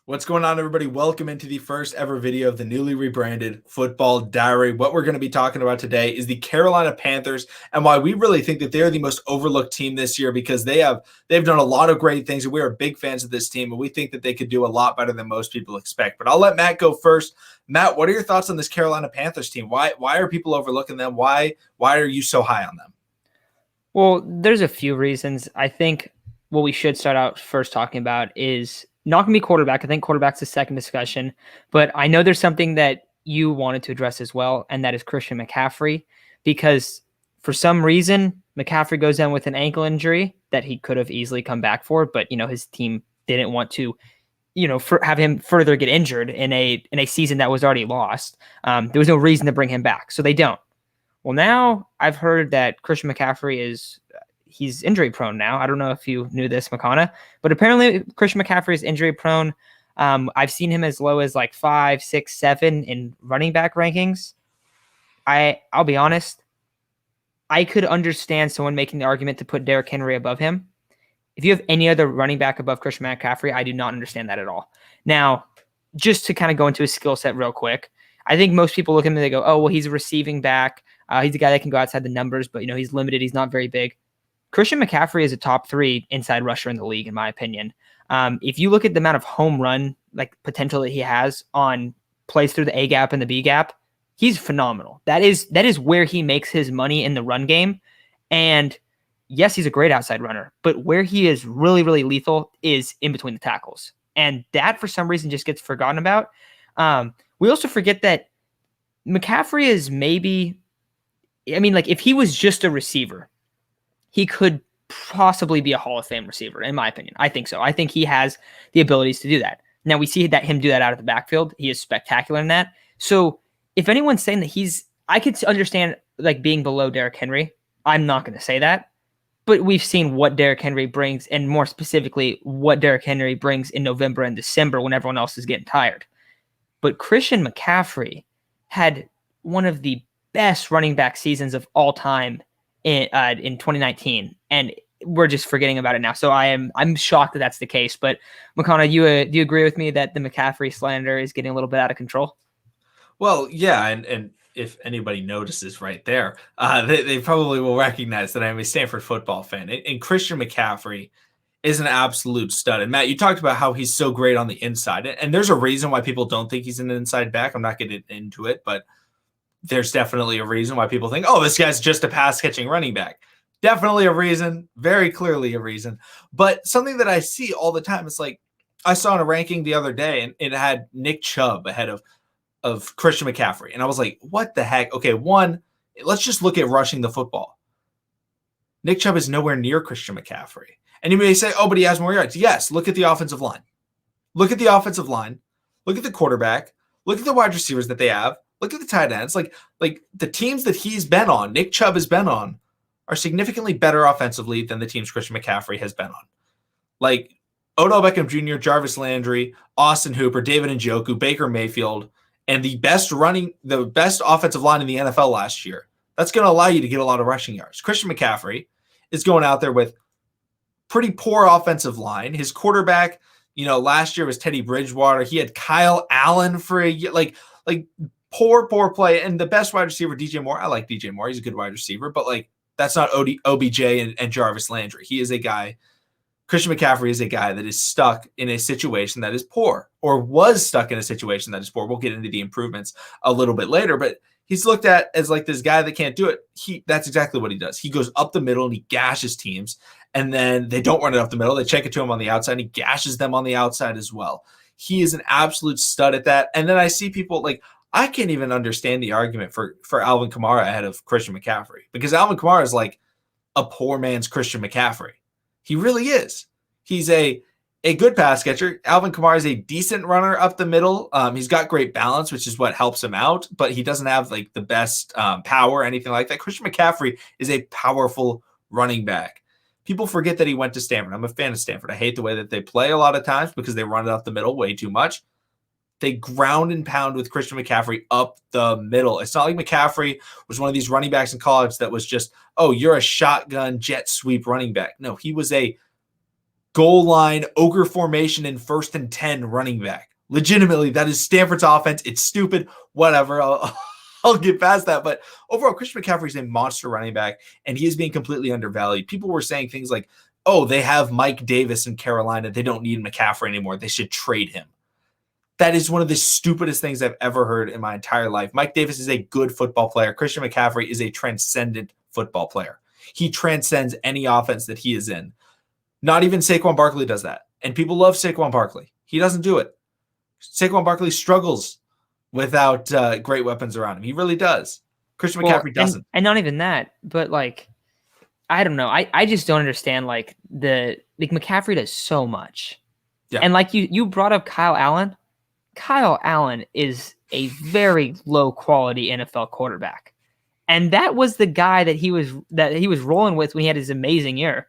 What's going on, everybody? Welcome into the first ever video of the newly rebranded Football Diary. What we're going to be talking about today is the Carolina Panthers and why we really think that they're the most overlooked team this year because they've done a lot of great things and we are big fans of this team and we think that they could do a lot better than most people expect. But I'll let Matt go first. Matt, what are your thoughts on this Carolina Panthers team? Why are people overlooking them? Why are you so high on them? Well, there's a few reasons. I think what we should start out first talking about is not going to be quarterback. I think quarterback's the second discussion, but I know there's something that you wanted to address as well, and that is Christian McCaffrey, because for some reason, McCaffrey goes down with an ankle injury that he could have easily come back for, but his team didn't want to, have him further get injured in a season that was already lost. There was no reason to bring him back, so they don't. Well, now I've heard that Christian McCaffrey he's injury prone now. I don't know if you knew this, McConna, but apparently Christian McCaffrey is injury prone. I've seen him as low as like 5, 6, 7 in running back rankings. I'll be honest. I could understand someone making the argument to put Derrick Henry above him. If you have any other running back above Christian McCaffrey, I do not understand that at all. Now, just to kind of go into his skill set real quick, I think most people look at him and they go, oh, well, he's a receiving back. He's a guy that can go outside the numbers, but, he's limited. He's not very big. Christian McCaffrey is a top 3 inside rusher in the league, in my opinion. If you look at the amount of home run potential that he has on plays through the A gap and the B gap, he's phenomenal. That is where he makes his money in the run game. And yes, he's a great outside runner, but where he is really, really lethal is in between the tackles. And that, for some reason, just gets forgotten about. We also forget that McCaffrey is if he was just a receiver, he could possibly be a Hall of Fame receiver, in my opinion. I think so. I think he has the abilities to do that. Now, we see him do that out of the backfield. He is spectacular in that. So if anyone's saying that I could understand being below Derrick Henry. I'm not going to say that. But we've seen what Derrick Henry brings, and more specifically, what Derrick Henry brings in November and December when everyone else is getting tired. But Christian McCaffrey had one of the best running back seasons of all time in 2019, and we're just forgetting about it now. So I'm shocked that that's the case. But McConna, do you agree with me that the McCaffrey slander is getting a little bit out of control? Well, yeah, and if anybody notices right there, they probably will recognize that I'm a Stanford football fan. And Christian McCaffrey is an absolute stud. And Matt, you talked about how he's so great on the inside. And there's a reason why people don't think he's an inside back. I'm not getting into it, but there's definitely a reason why people think, oh, this guy's just a pass-catching running back. Definitely a reason, very clearly a reason. But something that I see all the time, it's like I saw in a ranking the other day, and it had Nick Chubb ahead of Christian McCaffrey. And I was like, what the heck? Okay, one, let's just look at rushing the football. Nick Chubb is nowhere near Christian McCaffrey. And you may say, oh, but he has more yards. Yes, look at the offensive line. Look at the offensive line. Look at the quarterback. Look at the wide receivers that they have. Look at the tight ends. Like the teams that he's been on, Nick Chubb has been on, are significantly better offensively than the teams Christian McCaffrey has been on. Like Odell Beckham Jr., Jarvis Landry, Austin Hooper, David Njoku, Baker Mayfield, and the best offensive line in the NFL last year. That's going to allow you to get a lot of rushing yards. Christian McCaffrey is going out there with pretty poor offensive line. His quarterback, last year was Teddy Bridgewater. He had Kyle Allen for a year. Like poor play. And the best wide receiver, DJ Moore. I like DJ Moore. He's a good wide receiver, but that's not OBJ and Jarvis Landry. He is a guy. Christian McCaffrey is a guy that is stuck in a situation that is poor, or was stuck in a situation that is poor. We'll get into the improvements a little bit later, but he's looked at as this guy that can't do it. That's exactly what he does. He goes up the middle and he gashes teams, and then they don't run it up the middle. They check it to him on the outside, and he gashes them on the outside as well. He is an absolute stud at that. And then I see people I can't even understand the argument for Alvin Kamara ahead of Christian McCaffrey, because Alvin Kamara is like a poor man's Christian McCaffrey. He really is. He's a good pass catcher. Alvin Kamara is a decent runner up the middle. He's got great balance, which is what helps him out, but he doesn't have the best power or anything like that. Christian McCaffrey is a powerful running back. People forget that he went to Stanford. I'm a fan of Stanford. I hate the way that they play a lot of times because they run it up the middle way too much. They ground and pound with Christian McCaffrey up the middle. It's not like McCaffrey was one of these running backs in college that was just, oh, you're a shotgun jet sweep running back. No, he was a goal line, ogre formation, and 1st and 10 running back. Legitimately, that is Stanford's offense. It's stupid. Whatever. I'll get past that. But overall, Christian McCaffrey is a monster running back, and he is being completely undervalued. People were saying things like, oh, they have Mike Davis in Carolina. They don't need McCaffrey anymore. They should trade him. That is one of the stupidest things I've ever heard in my entire life. Mike Davis is a good football player. Christian McCaffrey is a transcendent football player. He transcends any offense that he is in. Not even Saquon Barkley does that. And people love Saquon Barkley. He doesn't do it. Saquon Barkley struggles without great weapons around him. He really does. Christian McCaffrey doesn't. And not even that, but like, I don't know. I just don't understand McCaffrey does so much. Yeah. And like you brought up Kyle Allen. Kyle Allen is a very low quality NFL quarterback. And that was the guy that he was rolling with when he had his amazing year.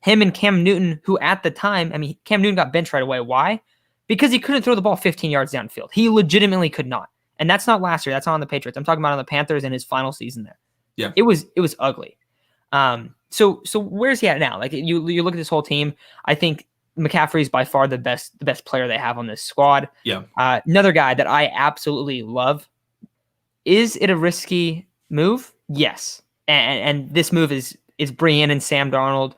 Him and Cam Newton, who at the time, Cam Newton got benched right away. Why? Because he couldn't throw the ball 15 yards downfield. He legitimately could not. And that's not last year. That's not on the Patriots. I'm talking about on the Panthers in his final season there. Yeah. It was ugly. So where's he at now? Like you look at this whole team, I think McCaffrey is by far the best player they have on this squad. Yeah. Another guy that I absolutely love. Is it a risky move? Yes. And this move is bringing in Sam Darnold,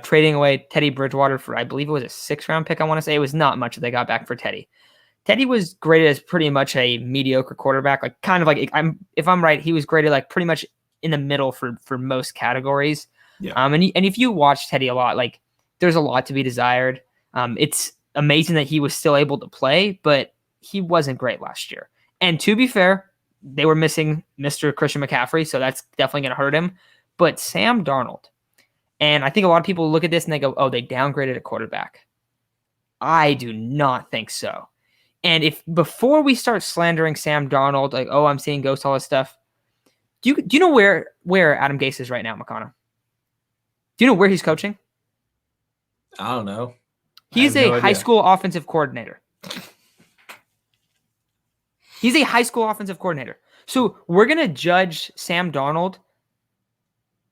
trading away Teddy Bridgewater for, I believe it was a 6th-round pick. I want to say it was not much that they got back for Teddy. Teddy was graded as pretty much a mediocre quarterback, like kind of like if I'm right, he was graded like pretty much in the middle for most categories. Yeah. And if you watch Teddy a lot, like there's a lot to be desired. It's amazing that he was still able to play, but he wasn't great last year. And to be fair, they were missing Mr. Christian McCaffrey, so that's definitely going to hurt him. But Sam Darnold, and I think a lot of people look at this and they go, oh, they downgraded a quarterback. I do not think so. And if before we start slandering Sam Darnold, like, oh, I'm seeing ghosts, all this stuff, do you know where Adam Gase is right now, McConnell? Do you know where he's coaching? I don't know. He's a high school offensive coordinator. He's a high school offensive coordinator. So we're going to judge Sam Darnold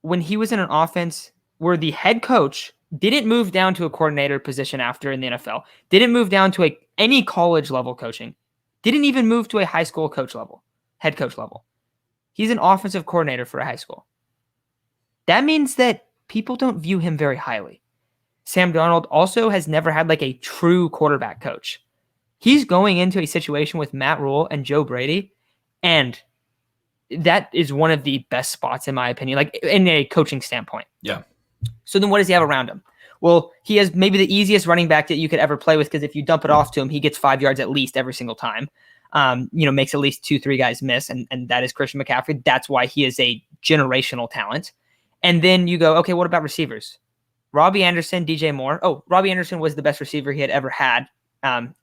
when he was in an offense where the head coach didn't move down to a coordinator position after in the NFL, didn't move down to any college level coaching, didn't even move to a high school coach level, head coach level. He's an offensive coordinator for a high school. That means that people don't view him very highly. Sam Darnold also has never had like a true quarterback coach. He's going into a situation with Matt Rule and Joe Brady, and that is one of the best spots, in my opinion, like in a coaching standpoint. Yeah. So then what does he have around him? Well, he has maybe the easiest running back that you could ever play with, because if you dump it off to him, he gets 5 yards at least every single time. Makes at least 2-3 guys miss, and that is Christian McCaffrey. That's why he is a generational talent. And then you go, okay, what about receivers? Robbie Anderson, DJ Moore. Oh, Robbie Anderson was the best receiver he had ever had. And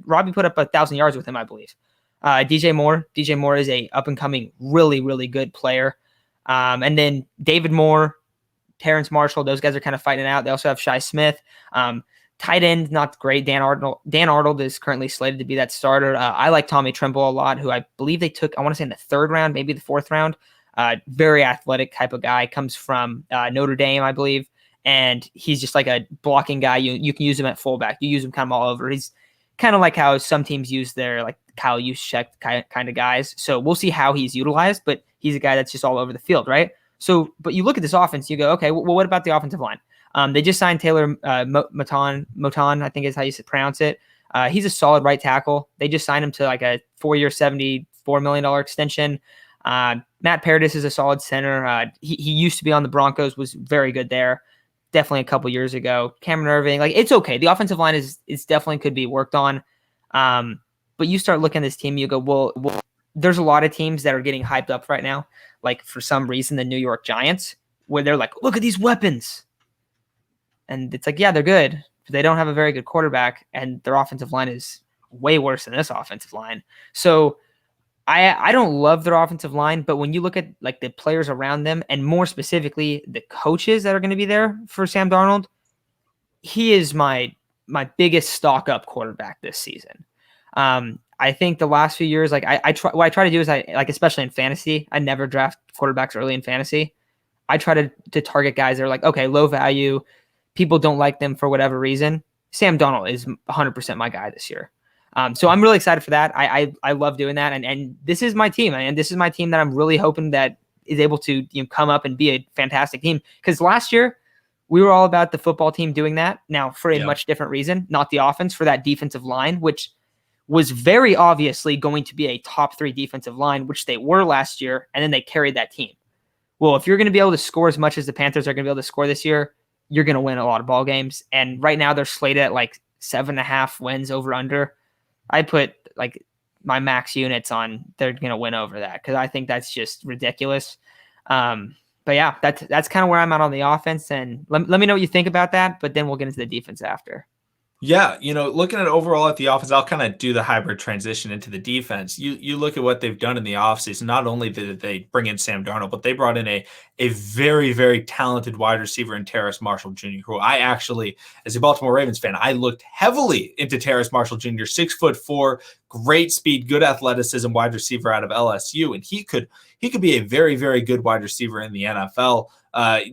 Robbie put up 1,000 yards with him, I believe. DJ Moore is a up and coming, really, really good player. And then David Moore, Terrence Marshall, those guys are kind of fighting it out. They also have Shi Smith. Tight end, not great. Dan Arnold is currently slated to be that starter. I like Tommy Tremble a lot, who I believe they took, I want to say in the 3rd round, maybe the 4th round. Very athletic type of guy. Comes from Notre Dame, I believe. And he's just like a blocking guy. You can use him at fullback. You use him kind of all over. He's kind of like how some teams use their like Kyle Juszczyk kind of guys. So we'll see how he's utilized, but he's a guy that's just all over the field, right? So, but you look at this offense, you go, okay, well, what about the offensive line? They just signed Taylor Moton, I think is how you pronounce it. He's a solid right tackle. They just signed him to like a 4-year, $74 million extension. Matt Paradis is a solid center. He used to be on the Broncos, was very good there. Definitely a couple years ago. Cameron Irving, like it's okay. The offensive line is definitely could be worked on. But you start looking at this team, you go, well, there's a lot of teams that are getting hyped up right now. Like for some reason, the New York Giants, where they're like, look at these weapons. And it's like, yeah, they're good, but they don't have a very good quarterback, and their offensive line is way worse than this offensive line. So I don't love their offensive line, but when you look at like the players around them, and more specifically the coaches that are going to be there for Sam Darnold, he is my biggest stock up quarterback this season. I think the last few years, like what I try to do is especially in fantasy, I never draft quarterbacks early in fantasy. I try to target guys that are like, okay, low value, people don't like them for whatever reason, Sam Darnold is 100% my guy this year. So I'm really excited for that. I love doing that, and this is my team, and this is my team that I'm really hoping that is able to come up and be a fantastic team. Because last year we were all about the football team doing that. Now for a much different reason, not the offense, for that defensive line, which was very obviously going to be a top 3 defensive line, which they were last year, and then they carried that team. Well, if you're going to be able to score as much as the Panthers are going to be able to score this year, you're going to win a lot of ball games. And right now they're slated at like 7.5 wins over under. I put like my max units on they're going to win over that because I think that's just ridiculous. But yeah, that's kind of where I'm at on the offense. And let me know what you think about that, but then we'll get into the defense after. Yeah, looking at overall at the offense, I'll kind of do the hybrid transition into the defense. You look at what they've done in the offseason. Not only did they bring in Sam Darnold, but they brought in a very, very talented wide receiver in Terrace Marshall Jr., who I actually, as a Baltimore Ravens fan, I looked heavily into Terrace Marshall Jr., 6'4", great speed, good athleticism, wide receiver out of LSU, and he could be a very, very good wide receiver in the NFL.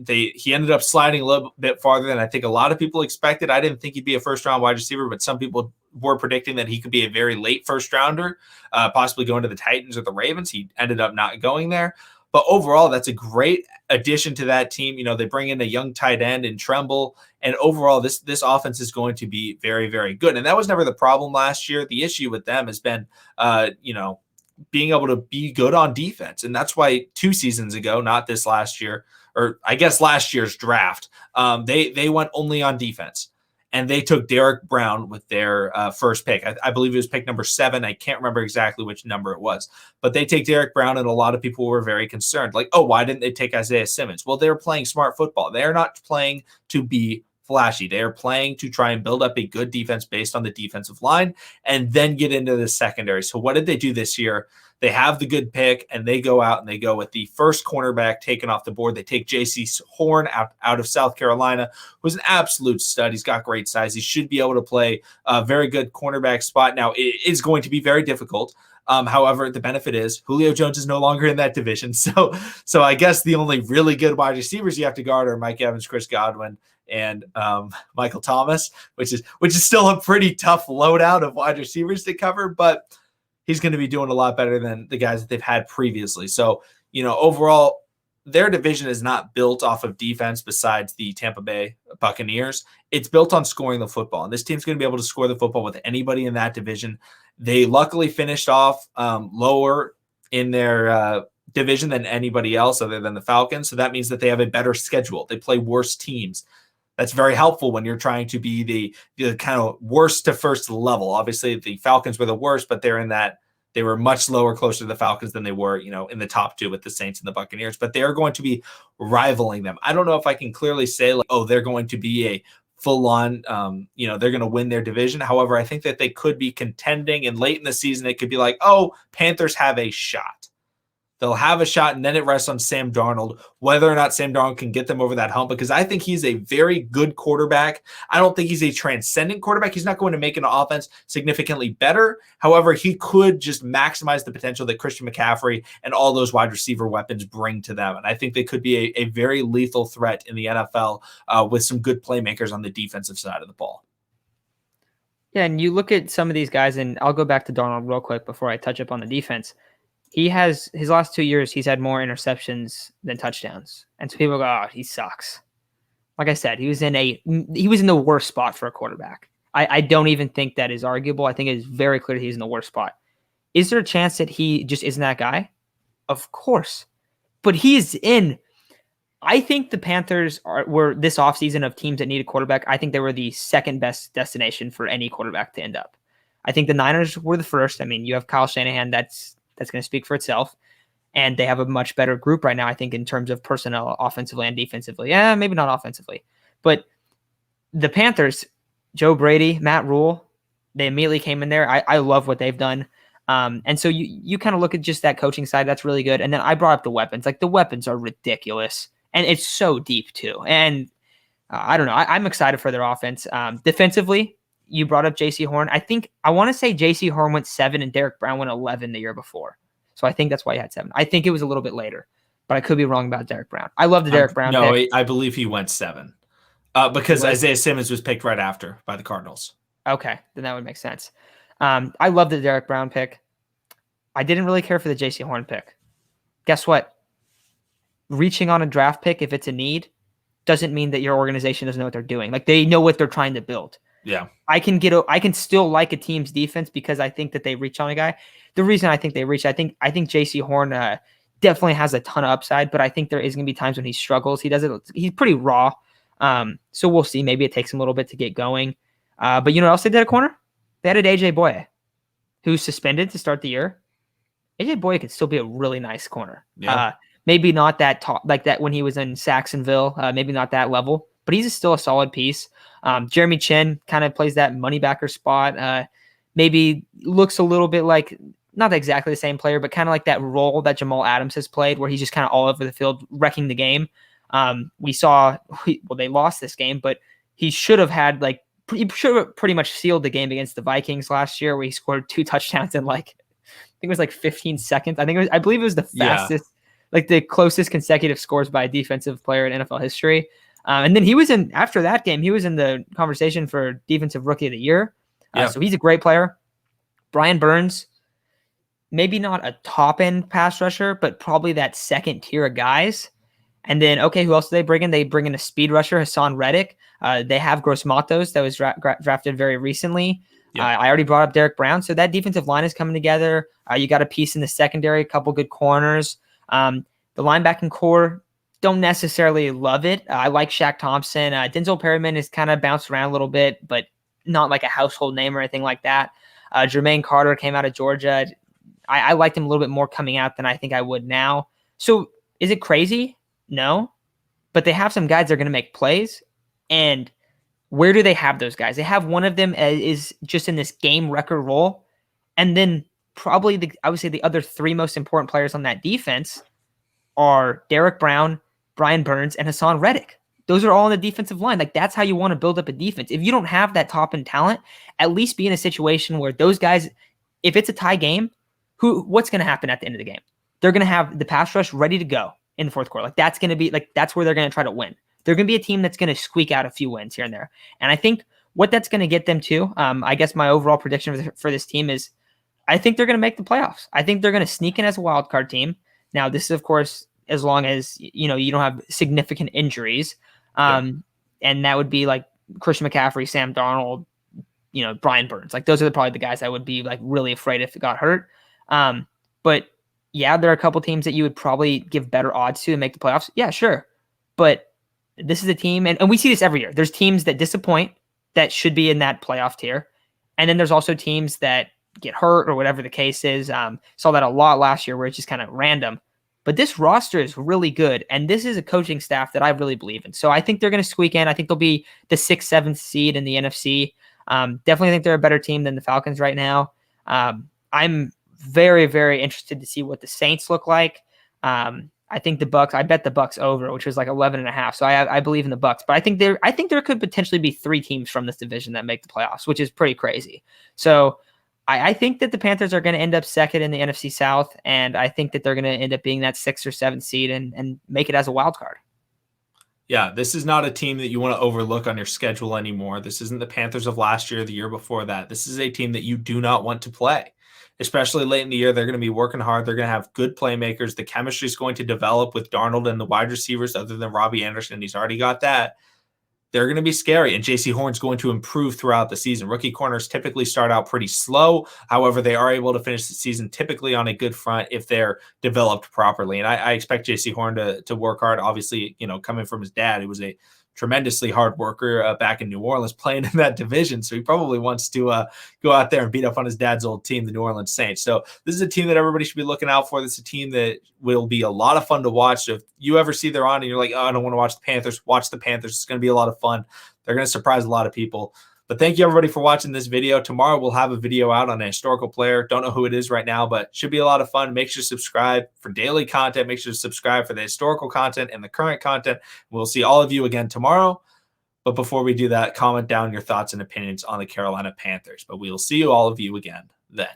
He ended up sliding a little bit farther than I think a lot of people expected. I didn't think he'd be a first-round wide receiver, but some people were predicting that he could be a very late first-rounder, possibly going to the Titans or the Ravens. He ended up not going there. But overall, that's a great addition to that team. They bring in a young tight end in Tremble, and overall, this offense is going to be very, very good. And that was never the problem last year. The issue with them has been, being able to be good on defense. And that's why 2 seasons ago, not this last year, or I guess last year's draft, they went only on defense. And they took Derek Brown with their first pick. I believe it was pick number 7. I can't remember exactly which number it was. But they take Derek Brown, and a lot of people were very concerned. Like, oh, why didn't they take Isaiah Simmons? Well, they're playing smart football. They're not playing to be flashy. They are playing to try and build up a good defense based on the defensive line and then get into the secondary. So what did they do this year? They have the good pick, and they go out and they go with the first cornerback taken off the board. They take J.C. Horn out of South Carolina, who's an absolute stud. He's got great size. He should be able to play a very good cornerback spot. Now, it is going to be very difficult. However, the benefit is Julio Jones is no longer in that division. So I guess the only really good wide receivers you have to guard are Mike Evans, Chris Godwin, and Michael Thomas, which is still a pretty tough loadout of wide receivers to cover, but he's going to be doing a lot better than the guys that they've had previously. So, overall, their division is not built off of defense besides the Tampa Bay Buccaneers. It's built on scoring the football, and this team's going to be able to score the football with anybody in that division. They luckily finished off lower in their division than anybody else other than the Falcons, so that means that they have a better schedule. They play worse teams. That's very helpful when you're trying to be the kind of worst to first level. Obviously, the Falcons were the worst, but they were much lower, closer to the Falcons than they were, in the top 2 with the Saints and the Buccaneers. But they are going to be rivaling them. I don't know if I can clearly say, they're going to be a full-on, they're going to win their division. However, I think that they could be contending, and late in the season, it could be like, oh, Panthers have a shot. They'll have a shot, and then it rests on Sam Darnold, whether or not Sam Darnold can get them over that hump, because I think he's a very good quarterback. I don't think he's a transcendent quarterback. He's not going to make an offense significantly better. However, he could just maximize the potential that Christian McCaffrey and all those wide receiver weapons bring to them. And I think they could be a very lethal threat in the NFL with some good playmakers on the defensive side of the ball. Yeah, and you look at some of these guys, and I'll go back to Darnold real quick before I touch up on the defense. He has his last 2 years, he's had more interceptions than touchdowns. And so people go, oh, he sucks. Like I said, he was in the worst spot for a quarterback. I don't even think that is arguable. I think it is very clear he's in the worst spot. Is there a chance that he just isn't that guy? Of course. But he's in. I think the Panthers were this offseason of teams that need a quarterback. I think they were the second best destination for any quarterback to end up. I think the Niners were the first. I mean, you have Kyle Shanahan. That's going to speak for itself. And they have a much better group right now, I think, in terms of personnel, offensively and defensively. Yeah, maybe not offensively. But the Panthers, Joe Brady, Matt Rule, they immediately came in there. I love what they've done. And so you kind of look at just that coaching side. That's really good. And then I brought up the weapons. Like, the weapons are ridiculous. And it's so deep, too. And I don't know. I'm excited for their offense. Defensively, you brought up J.C. Horn. I want to say J.C. Horn went 7 and Derek Brown went 11 the year before. So I think that's why he had 7. I think it was a little bit later, but I could be wrong about Derek Brown. I love the Derek Brown No, pick. I believe he went 7. He Because was? Isaiah Simmons was picked right after by the Cardinals. Okay, then that would make sense. I love the Derek Brown pick. I didn't really care for the JC Horn pick. Guess what? Reaching on a draft pick, if it's a need, doesn't mean that your organization doesn't know what they're doing. Like they know what they're trying to build. Yeah. I can still like a team's defense because I think that they reach on a guy. The reason I think they reach, I think JC Horn definitely has a ton of upside, but I think there is going to be times when he struggles. He's pretty raw. So we'll see. Maybe it takes him a little bit to get going. But you know what else they did at corner? They added AJ Boye, who's suspended to start the year. AJ Boye could still be a really nice corner. Yeah. Maybe not that top like that when he was in Saxonville. Maybe not that level, but he's still a solid piece. Jeremy Chin kind of plays that money backer spot. Maybe looks a little bit like not exactly the same player, but kind of like that role that Jamal Adams has played, where he's just kind of all over the field wrecking the game. We saw they lost this game, but he should have had he should have pretty much sealed the game against the Vikings last year, where he scored 2 touchdowns in I think it was 15 seconds. I believe it was the fastest, the closest consecutive scores by a defensive player in NFL history. And then after that game, he was in the conversation for Defensive Rookie of the Year. So he's a great player. Brian Burns, maybe not a top end pass rusher, but probably that second tier of guys. And then, okay, who else do they bring in? They bring in a speed rusher, Hassan Reddick. They have Gross Matos that was drafted very recently. I already brought up Derek Brown. So that defensive line is coming together. You got a piece in the secondary, a couple good corners. The linebacking core, don't necessarily love it. I like Shaq Thompson. Denzel Perryman is kind of bounced around a little bit, but not like a household name or anything like that. Jermaine Carter came out of Georgia. I liked him a little bit more coming out than I think I would now. So is it crazy? No. But they have some guys that are going to make plays. And where do they have those guys? They have one of them is just in this game record role. And then probably I would say the other 3 most important players on that defense are Derek Brown, Brian Burns, and Hassan Reddick. Those are all on the defensive line. That's how you want to build up a defense. If you don't have that top end talent, at least be in a situation where those guys, if it's a tie game, what's going to happen at the end of the game? They're going to have the pass rush ready to go in the fourth quarter. That's going to be that's where they're going to try to win. They're going to be a team that's going to squeak out a few wins here and there. And I think what that's going to get them to, I guess my overall prediction for this team is I think they're going to make the playoffs. I think they're going to sneak in as a wild card team. Now, this is, of course, as long as you don't have significant injuries. And that would be Christian McCaffrey, Sam Darnold, Brian Burns. Those are probably the guys I would be really afraid if it got hurt. But yeah, there are a couple teams that you would probably give better odds to make the playoffs. Yeah, sure. But this is a team, and we see this every year. There's teams that disappoint that should be in that playoff tier. And then there's also teams that get hurt or whatever the case is. Saw that a lot last year where it's just kind of random. But this roster is really good, and this is a coaching staff that I really believe in. So I think they're going to squeak in. I think they'll be the 6th, 7th seed in the NFC. Definitely think they're a better team than the Falcons right now. I'm very, very interested to see what the Saints look like. I think the Bucks. I bet the Bucks over, which was 11.5. So I believe in the Bucks. But I think there could potentially be 3 teams from this division that make the playoffs, which is pretty crazy. So I think that the Panthers are going to end up second in the NFC South, and I think that they're going to end up being that 6th or 7th seed and make it as a wild card. Yeah, this is not a team that you want to overlook on your schedule anymore. This isn't the Panthers of last year or the year before that. This is a team that you do not want to play, especially late in the year. They're going to be working hard. They're going to have good playmakers. The chemistry is going to develop with Darnold and the wide receivers other than Robbie Anderson. He's already got that. They're going to be scary, and JC Horn's going to improve throughout the season. Rookie corners typically start out pretty slow. However, they are able to finish the season typically on a good front if they're developed properly. And I expect JC Horn to work hard. Obviously, coming from his dad, who was a tremendously hard worker back in New Orleans playing in that division. So he probably wants to go out there and beat up on his dad's old team, the New Orleans Saints. So this is a team that everybody should be looking out for. This is a team that will be a lot of fun to watch. So if you ever see they're on and you're like, oh, I don't want to watch the Panthers, watch the Panthers. It's going to be a lot of fun. They're going to surprise a lot of people. But thank you, everybody, for watching this video. Tomorrow, we'll have a video out on a historical player. Don't know who it is right now, but should be a lot of fun. Make sure to subscribe for daily content. Make sure to subscribe for the historical content and the current content. We'll see all of you again tomorrow. But before we do that, comment down your thoughts and opinions on the Carolina Panthers. But we will see all of you again then.